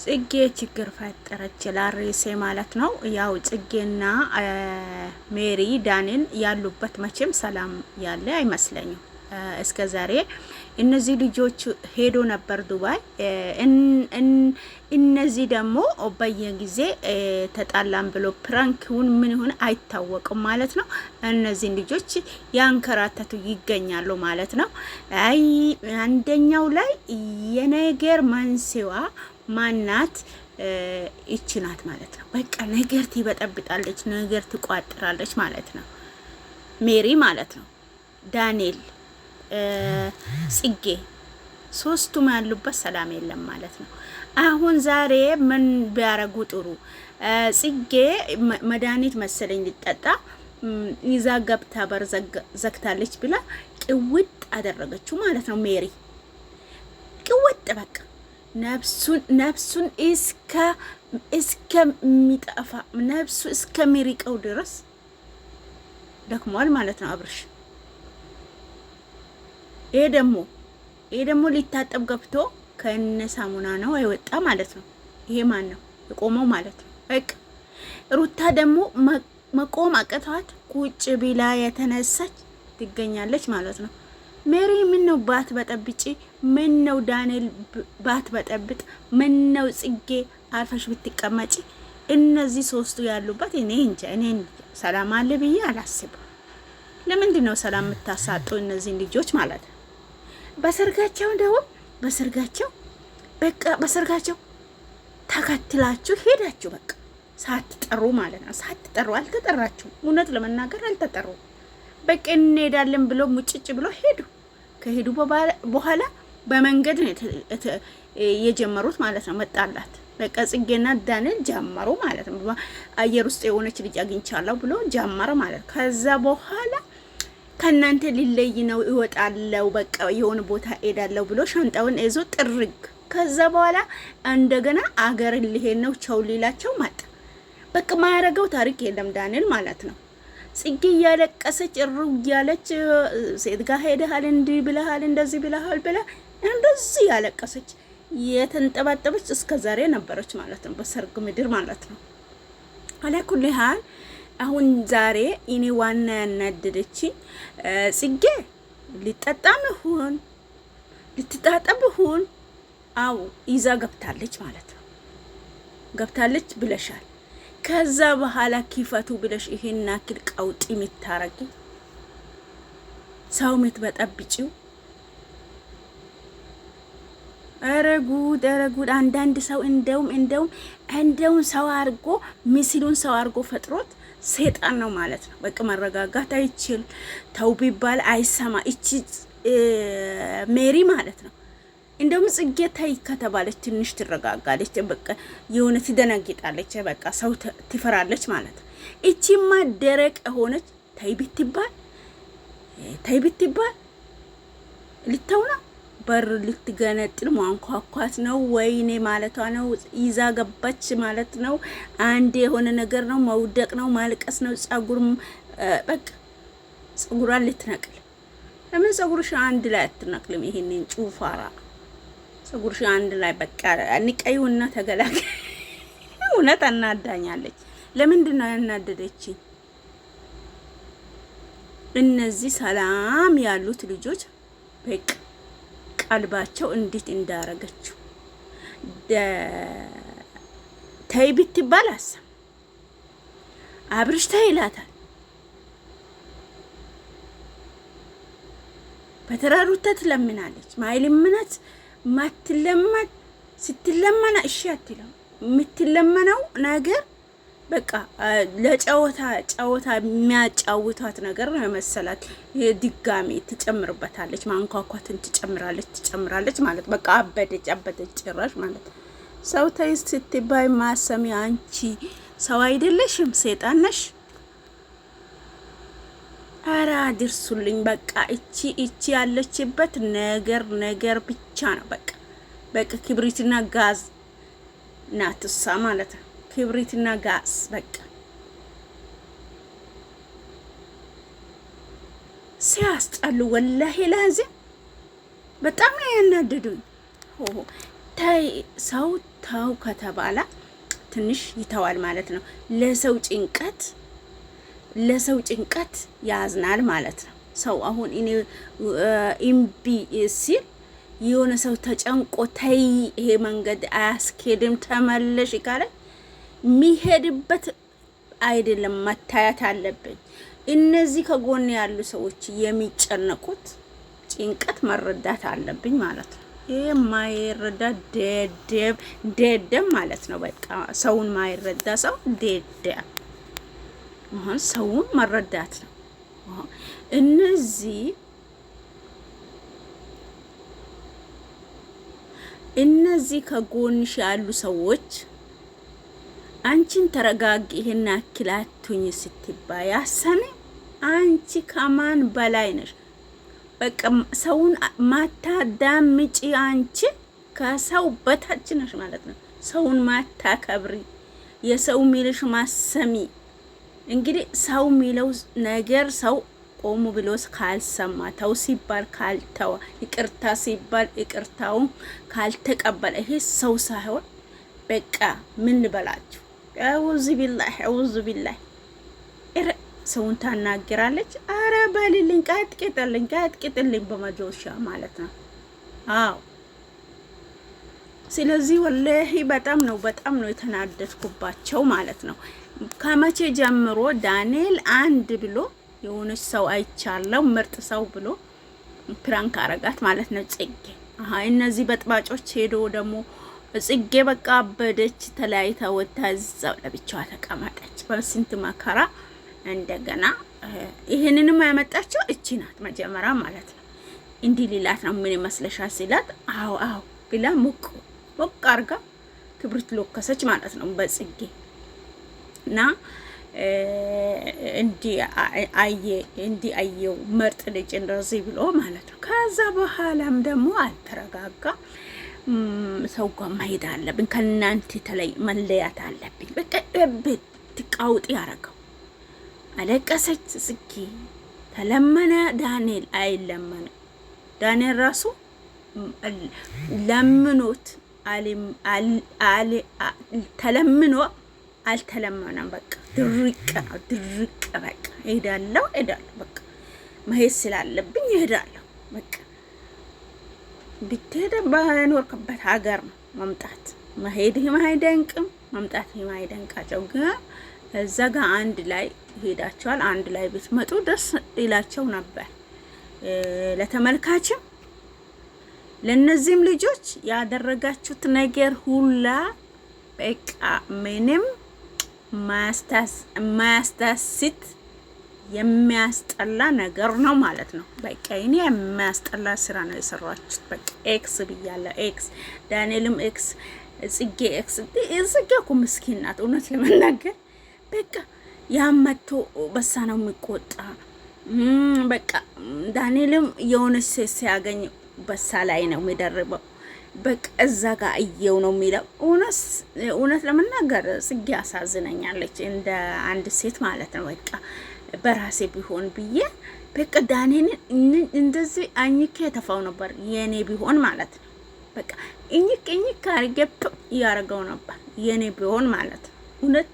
ጽጌ ችግር ፈጠረች ላሬሴ ማለት ነው። ያው ጽጌና ሜሪ ዳንን ያሉበት መቼም ሰላም ያለ አይመስለኝም። እስከ ዛሬ እነዚህ ልጆች ሄዶ ነበር ዱባይ። እነዚህ ደግሞ በየጊዜ ተጣላን ብሎ ፕራንክውን ምን ይሁን አይታወቅም ማለት ነው። እነዚህ ልጆች ያንከራተቱ ይገኛሉ ማለት ነው። አይ አንደኛው ላይ የነገር መንስኤዋ ማናት? ይቺ ናት ማለት ነው። በቃ ነገር ትበጠብጣለች፣ ነገር ትቋጥራለች ማለት ነው። ሜሪ ማለት ነው፣ ዳንኤል፣ ጽጌ ሶስቱም ያሉበት ሰላም የለም ማለት ነው። አሁን ዛሬ ምን ቢያረጉ ጥሩ? ጽጌ መድኃኒት መሰለኝ ሊጠጣ ይዛ ገብታ በር ዘግታለች ብላ ቅውጥ አደረገችው ማለት ነው። ሜሪ ቅውጥ በቃ ነፍሱን እስከሚጠፋ ነፍሱ እስከሚሪቀው ድረስ ደክሟል ማለት ነው አብርሽ። ይሄ ደግሞ ሊታጠብ ገብቶ ከነ ሳሙና ነው አይወጣ ማለት ነው። ይሄ ማን ነው የቆመው ማለት ነው? በቃ ሩታ ደግሞ መቆም አቅቷት ቁጭ ቢላ የተነሳች ትገኛለች ማለት ነው። ሜሪ ምን ነው ባት በጠብጪ? ምን ነው ዳንኤል ባት በጠብጥ? ምን ነው ጽጌ አርፈሽ ብትቀመጪ? እነዚህ ሶስቱ ያሉበት እኔ እንጃ ሰላም አለ ብዬ አላስብም። ለምንድን ነው ሰላም የምታሳጡ እነዚህ ልጆች ማለት ነው? በሰርጋቸው ተከትላችሁ ሄዳችሁ በቃ ሳትጠሩ ማለት ነው። ሳትጠሩ አልተጠራችሁ። እውነት ለመናገር አልተጠሩ። በቃ እንሄዳለን ብሎ ሙጭጭ ብሎ ሄዱ። ከሄዱ በኋላ በመንገድ ነው የጀመሩት ማለት ነው። መጣላት በቃ ጽጌና ዳንኤል ጀመሩ ማለት ነው። አየር ውስጥ የሆነች ልጅ አግኝቻለሁ ብሎ ጀመረ ማለት ነው። ከዛ በኋላ ከናንተ ሊለይ ነው ይወጣለው በቃ የሆነ ቦታ ሄዳለው ብሎ ሻንጣውን ይዞ ጥርግ። ከዛ በኋላ እንደገና አገር ሊሄድ ነው ቻው ሊላቸው መጣ። በቃ ማያረገው ታሪክ የለም ዳንኤል ማለት ነው። ጽጌ ያለቀሰች እሩ ያለች ሴት ጋር ሄደሃል እንዲህ ብለሃል እንደዚህ ብለሃል ብላ እንደዚህ ያለቀሰች የተንጠባጠበች እስከ ዛሬ ነበረች ማለት ነው። በሰርግ ምድር ማለት ነው። አለኩል ሀል አሁን ዛሬ እኔ ዋና ያናደደችኝ ጽጌ ሊጠጣም ይሁን ልትጣጣም ይሁን አው ይዛ ገብታለች ማለት ነው። ገብታለች ብለሻል። ከዛ በኋላ ኪፈቱ ብለሽ ይሄን አክል ቀውጢ የምታረጊ ሰው የምትበጠብጪው ኧረ ጉድ! አንዳንድ ሰው እንደውም ሰው አርጎ ምስሉን ሰው አርጎ ፈጥሮት ሰይጣን ነው ማለት ነው። በቃ መረጋጋት አይችል ተው ቢባል አይሰማ። እቺ ሜሪ ማለት ነው። እንደውም ጽጌ ታይ ከተባለች ትንሽ ትረጋጋለች። በቃ የሆነ ትደነግጣለች። በቃ ሰው ትፈራለች ማለት ነው። እቺማ ደረቅ ሆነች። ታይ ብትባል ልተውና በር ልትገነጥል ማንኳኳት ነው ወይኔ ማለቷ ነው። ይዛ ገባች ማለት ነው። አንድ የሆነ ነገር ነው፣ መውደቅ ነው፣ ማልቀስ ነው። በቃ ጸጉሯን ልትነቅል። ለምን ጸጉርሽ አንድ ላይ አትነቅልም? ይሄንን ጩፋራ ጸጉርሽ አንድ ላይ በቃ ንቀዩና ተገላገ። እውነት አናዳኛለች። ለምንድን ነው ያናደደችኝ? እነዚህ ሰላም ያሉት ልጆች በቃ ቀልባቸው እንዴት እንዳረገችው ተይ ብትባል አብርሽ ተይ ይላታል። በተራሩታ ትለምናለች። ማይልምናት ማትለመን ስትለመና እሺ አትለው። የምትለመነው ነገር በቃ ለጨዋታ የሚያጫውታት ነገር ነው መሰላት። ድጋሚ ትጨምርበታለች፣ ማንኳኳትን ትጨምራለች ማለት በቃ አበደች ጭራሽ ማለት። ሰው ተይስ ስትባይ ማሰሚ አንቺ ሰው አይደለሽም፣ ሰይጣን ነሽ። አራ ድርሱልኝ በቃ እቺ ያለችበት ነገር ብቻ ነው በቃ ክብሪትና ጋዝ ናትሳ ማለት ነው። ክብሪትና ጋዝ በቃ ሲያስጠሉ ወላሂ ላዚ በጣም ነው ያናደዱኝ። ሰው ተው ከተባለ ትንሽ ይተዋል ማለት ነው። ለሰው ጭንቀት ያዝናል ማለት ነው። ሰው አሁን እኔ እምቢ ሲል የሆነ ሰው ተጨንቆ ተይ ይሄ መንገድ አያስኬድም ተመለሽ ካለ የሚሄድበት አይደለም መታየት አለብኝ። እነዚህ ከጎን ያሉ ሰዎች የሚጨነቁት ጭንቀት መረዳት አለብኝ ማለት ነው። ይሄ ማይረዳ ደደብ ማለት ነው። በቃ ሰውን ማይረዳ ሰው ደደብ። አሁን ሰውን መረዳት ነው። እነዚህ ከጎንሽ ያሉ ሰዎች አንቺን ተረጋጊ ይሄን አክላቱኝ ስትባይ ያሰነ አንቺ ከማን በላይ ነሽ? በቃ ሰውን ማታዳምጪ አንቺ ከሰው በታች ነሽ ማለት ነው። ሰውን ማታከብሪ፣ የሰው ሚልሽ ማሰሚ። እንግዲህ ሰው ሚለው ነገር ሰው ቆሙ ብሎስ ካልሰማ፣ ተው ሲባል ካልተዋ፣ ይቅርታ ሲባል ይቅርታውን ካልተቀበለ ይሄ ሰው ሳይሆን በቃ ምን ልበላችሁ? አውዙ ቢላህ ሰውን ታናግራለች። አረ በልልኝ ቀጥቅጥልኝ በመጆሻ ማለት ነው። አዎ ስለዚህ ወላሂ በጣም ነው የተናደድኩባቸው ማለት ነው። ከመቼ ጀምሮ ዳንኤል አንድ ብሎ የሆነች ሰው አይቻለው ምርጥ ሰው ብሎ ፕራንክ አረጋት ማለት ነው ጽጌ። እነዚህ በጥባጮች ሄዶ ደግሞ ጽጌ በቃ አበደች፣ ተለያይታ ወጣ፣ እዛው ለብቻዋ ተቀመጠች በስንት መከራ። እንደገና ይሄንንም ያመጣችው እቺ ናት መጀመሪያ ማለት ነው። እንዲህ ሊላት ነው ምን ይመስለሻል ሲላት አዎ ብላ ሞቅ አርጋ ክብሪት ለኮሰች ማለት ነው በጽጌ እና እንዲ አየው ምርጥ ልጅ እንደዚህ ብሎ ማለት ነው። ከዛ በኋላም ደግሞ አልተረጋጋ ሰው ጋር መሄድ አለብኝ ከእናንተ ተለይ መለያት አለብኝ በቃ ትቃውጥ ያረገው አለቀሰች ጽጌ። ተለመነ ዳንኤል አይለመነ። ዳንኤል ራሱ ለምኖት ተለምኖ አልተለመነም። በቃ ድርቅ በቃ ሄዳለሁ በቃ መሄድ ስላለብኝ እሄዳለሁ በቃ ብትሄድ በኖርክበት ሀገር ነው መምጣት መሄድህም አይደንቅም መምጣትህም አይደንቃቸው። ግን እዛ ጋር አንድ ላይ ሄዳቸዋል። አንድ ላይ ብትመጡ ደስ ይላቸው ነበር ለተመልካችም ለነዚህም ልጆች ያደረጋችሁት ነገር ሁላ በቃ ምንም ማያስታስት የሚያስጠላ ነገር ነው ማለት ነው። በቃ እኔ የሚያስጠላ ስራ ነው የሰራችሁት። በቃ ኤክስ ብያለሁ። ኤክስ ዳንኤልም ኤክስ፣ ጽጌ ኤክስ። ጽጌ እኮ ምስኪን ናት እውነት ለመናገር በቃ ያመቶ በሳ ነው የሚቆጣ። በቃ ዳንኤልም የሆነች ሴት ሲያገኝ በሳ ላይ ነው የሚደርበው። በቃ እዛ ጋር እየው ነው የሚለው። እውነት ለመናገር ጽጌ አሳዝነኛለች እንደ አንድ ሴት ማለት ነው። በቃ በራሴ ቢሆን ብዬ በቃ ዳንኤልን እንደዚህ አኝኬ የተፋው ነበር የኔ ቢሆን ማለት ነው። በቃ እኝክ አርጌ ያረጋው ነበር የኔ ቢሆን ማለት ነው። እውነት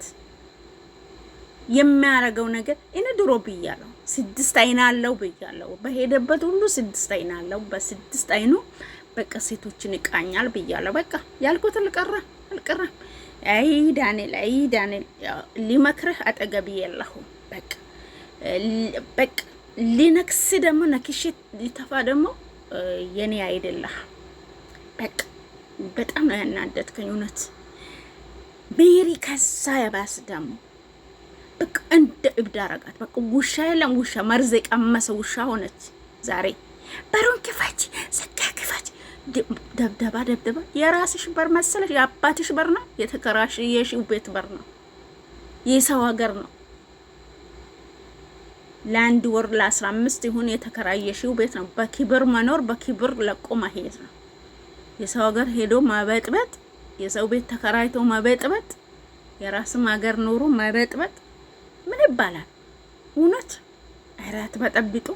የሚያረጋው ነገር እኔ ድሮ ብያለሁ። 6 አይን አለው ብያለሁ። በሄደበት ሁሉ 6 አይን አለው። በ6 አይኑ በቃ ሴቶችን ይቃኛል ብያለሁ። በቃ ያልኩት አልቀረም። አይ ዳንኤል ሊመክርህ አጠገብ የለሁም። በቃ ሊነክስ ደግሞ ነክሽ ሊተፋ ደግሞ የኔ አይደለህ። በቃ በጣም ነው ያናደድከኝ እውነት ቤሪ። ከሳ ያባስ ደግሞ በቃ እንደ እብድ አረጋት። በቃ ውሻ የለም ውሻ መርዝ የቀመሰ ውሻ ሆነች ዛሬ። በሩን ክፈች፣ ዘጋ ክፈች፣ ደብደባ። የራስሽ በር መሰለሽ? የአባትሽ በር ነው። የተከራየሽው ቤት በር ነው። የሰው ሀገር ነው። ለአንድ ወር ለ15 ይሁን የተከራየሽው ቤት ነው። በክብር መኖር በክብር ለቆ መሄድ ነው። የሰው ሀገር ሄዶ ማበጥበጥ፣ የሰው ቤት ተከራይቶ ማበጥበጥ፣ የራስም ሀገር ኖሮ ማበጥበጥ ምን ይባላል? እውነት አራት በጠብጡ።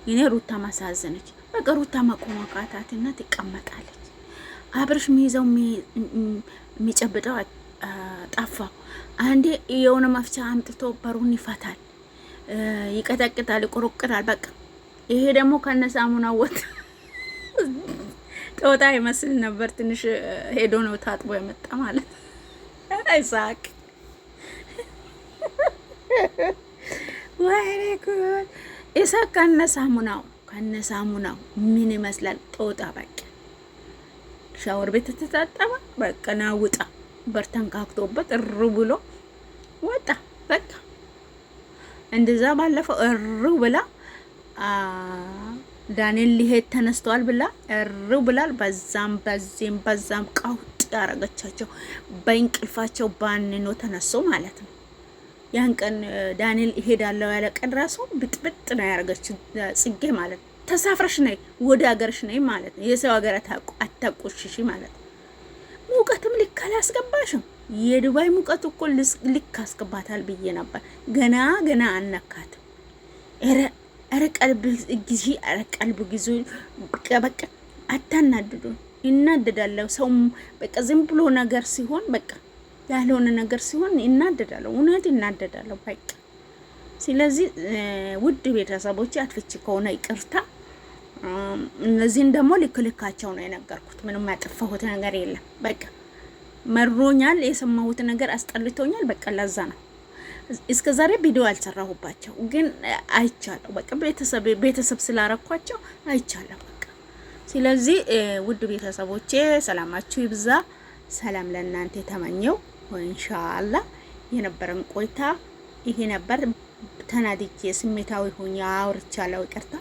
እኔ ሩታ ማሳዘነች። በቃ ሩታ ማቆማካታትና ትቀመጣለች። አብርሽ ሚይዘው የሚጨብጠው ጠፋ። አንዴ የሆነ መፍቻ አምጥቶ በሩን ይፈታል፣ ይቀጠቅጣል፣ ይቆረቁራል። በቃ ይሄ ደግሞ ከነሳሙና ወጥ ጦጣ ይመስል ነበር። ትንሽ ሄዶ ነው ታጥቦ የመጣ ማለት አይሳቅ። ወይኔ ጉድ! ኢሳቅ ከነሳሙናው ምን ይመስላል? ጦጣ በቃ ሻወር ቤት ተታጠበ። በቃ ናውጣ በርተን ካክቶበት እሩ ብሎ ወጣ። በቃ እንደዛ ባለፈው እሩ ብላ ዳንኤል ሊሄድ ተነስተዋል ብላ እሩ ብላል። በዛም ቀውጥ ያረገቻቸው በእንቅልፋቸው ባንኖ ተነሱ ማለት ነው። ያን ቀን ዳንኤል ይሄዳለው ያለ ቀን ራሱ ብጥብጥ ነው ያረገችው ጽጌ ማለት ነው። ተሳፍረሽ ነይ ወደ ሀገርሽ ነይ ማለት ነው። የሰው ሀገር አታቆሽሺ ማለት ነው። ሙቀትም ልክ አላስገባሽም። የዱባይ ሙቀት እኮ ልክ አስገባታል ብዬ ነበር። ገና አነካትም። ኧረ ቀልብ ግዢ፣ ኧረ ቀልብ ግዢ። በቃ አታናድዱ። ይናደዳለሁ ሰው በቃ ዝም ብሎ ነገር ሲሆን በቃ ያልሆነ ነገር ሲሆን ይናደዳለሁ። እውነት ይናደዳለሁ በቃ። ስለዚህ ውድ ቤተሰቦች አትፍቺ ከሆነ ይቅርታ። እነዚህን ደግሞ ልክልካቸው ነው የነገርኩት። ምንም ያጠፋሁት ነገር የለም። በቃ መሮኛል፣ የሰማሁት ነገር አስጠልቶኛል። በቃ ለዛ ነው እስከ ዛሬ ቪዲዮ አልሰራሁባቸው፣ ግን አይቻለሁ። በቃ ቤተሰብ ስላረኳቸው አይቻለሁ በቃ። ስለዚህ ውድ ቤተሰቦቼ ሰላማችሁ ይብዛ። ሰላም ለእናንተ ተመኘው። ኢንሻአላህ የነበረን ቆይታ ይሄ ነበር። ተናድጄ ስሜታዊ ሆኜ አውርቻለሁ፣ ይቅርታ።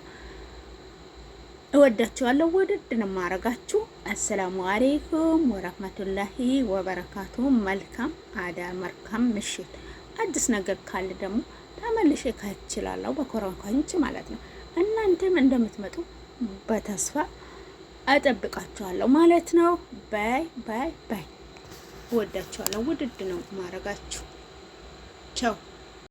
እወዳችኋለሁ፣ ወድድ ነው ማረጋችሁ። አሰላሙ አለይኩም ወራህመቱላሂ ወበረካቱ። መልካም አዳር፣ መልካም ምሽት። አዲስ ነገር ካለ ደግሞ ተመልሼ ካችላለሁ በኮረንኳንች ማለት ነው። እናንተም እንደምትመጡ በተስፋ አጠብቃችኋለሁ ማለት ነው። ባይ። እወዳችኋለሁ፣ ውድድ ነው ማረጋችሁ። ቻው